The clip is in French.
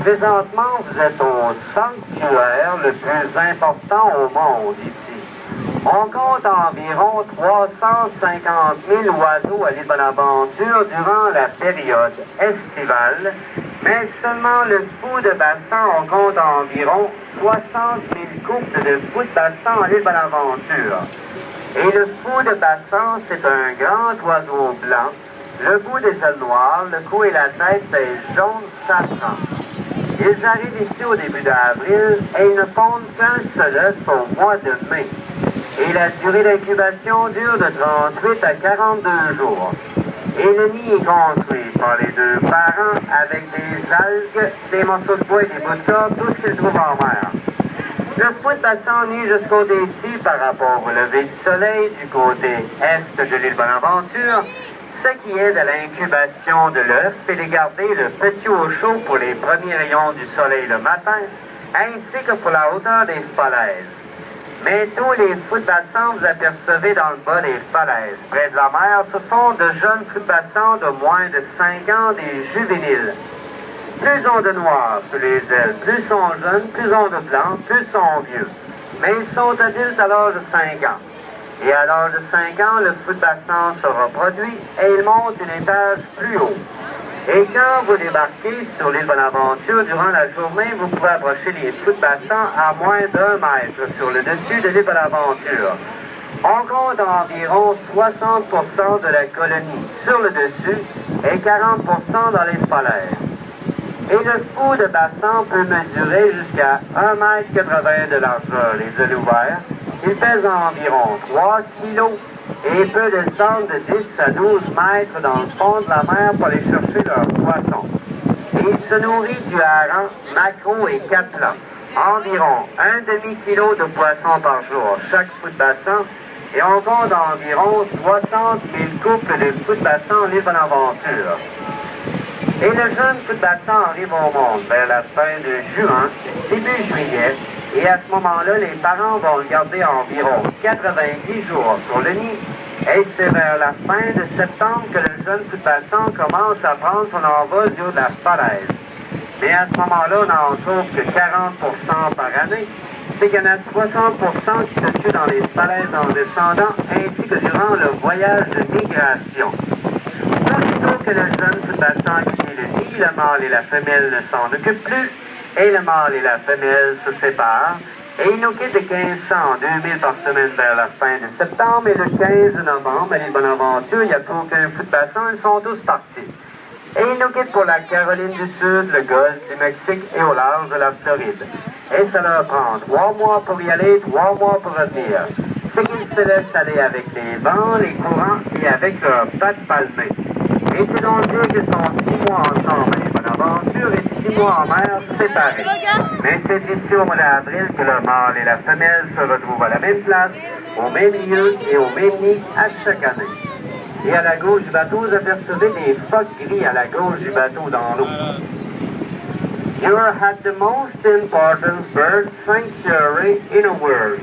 Présentement, vous êtes au sanctuaire le plus important au monde ici. On compte environ 350 000 oiseaux à l'île Bonaventure durant la période estivale, mais seulement le fou de bassin, on compte environ 60 000 couples de fous de bassin à l'île Bonaventure. Et le fou de bassin, c'est un grand oiseau blanc, le bout des ailes noires, le cou et la tête est jaune safran. Ils arrivent ici au début d'avril et ils ne pondent qu'un seul œuf au mois de mai. Et la durée d'incubation dure de 38 à 42 jours. Et le nid est construit par les deux parents avec des algues, des morceaux de bois et des bouts de corde, tout ce qu'ils trouvent en mer. Le fou de bassin nuit jusqu'au dessus par rapport au lever du soleil du côté est de l'île Bonaventure, ce qui aide à l'incubation de l'œuf et de garder le petit au chaud pour les premiers rayons du soleil le matin, ainsi que pour la hauteur des falaises. Mais tous les fous de bassin vous apercevez dans le bas des falaises, près de la mer, ce sont de jeunes fous de bassin de moins de 5 ans, des juvéniles. Plus ont de noir sur les ailes, plus sont jeunes, plus ont de blanc, plus sont vieux. Mais ils sont adultes à l'âge de 5 ans. Et à l'âge de 5 ans, le fou de bassin se reproduit et il monte une étage plus haut. Et quand vous débarquez sur l'île Bonaventure durant la journée, vous pouvez approcher les fous de bassin à moins d'1 mètre sur le dessus de l'île Bonaventure. On compte environ 60% de la colonie sur le dessus et 40% dans les falaises. Et le fou de bassin peut mesurer jusqu'à 1,80 m de largeur, les ailes ouvertes. Il pèse environ 3 kg et peut descendre de 10 à 12 mètres dans le fond de la mer pour aller chercher leurs poissons. Et il se nourrit du hareng, maquereau et catlan. Environ 1 demi-kilo de poissons par jour chaque fou de bassin et on compte environ 60 000 couples de fous de bassin en l'île Bonaventure. Et le jeune fou de bassin arrive au monde vers la fin de juin, début juillet, et à ce moment-là, les parents vont le garder environ 90 jours sur le nid, et c'est vers la fin de septembre que le jeune fou de bassin commence à prendre son envol du haut de la falaise. Mais à ce moment-là, on n'en trouve que 40% par année, c'est qu'il y en a 60% qui se tuent dans les falaises en descendant, ainsi que durant le voyage de migration. Aussitôt que le jeune fou de bassin quitte le nid, le mâle et la femelle ne s'en occupent plus, et le mâle et la femelle se séparent, et ils nous quittent de 1500 en 2000 par semaine vers la fin de septembre, et le 15 novembre, à l'île Bonaventure, il n'y a plus aucun fou de bassin, ils sont tous partis. Et ils nous quittent pour la Caroline du Sud, le golfe du Mexique et au large de la Floride. Et ça leur prend 3 mois pour y aller, 3 mois pour revenir. C'est qu'ils se laissent aller avec les vents, les courants et avec leurs pattes palmées. Et c'est donc dire qu'ils sont 6 mois ensemble à l'île Bonaventure et 6 mois en mer séparés. Mais c'est ici au mois d'avril que le mâle et la femelle se retrouvent à la même place, au même lieu et au même nid à chaque année. Et à la gauche du bateau, vous apercevez des phoques gris à la gauche du bateau dans l'eau. You are at the most important bird sanctuary in the world.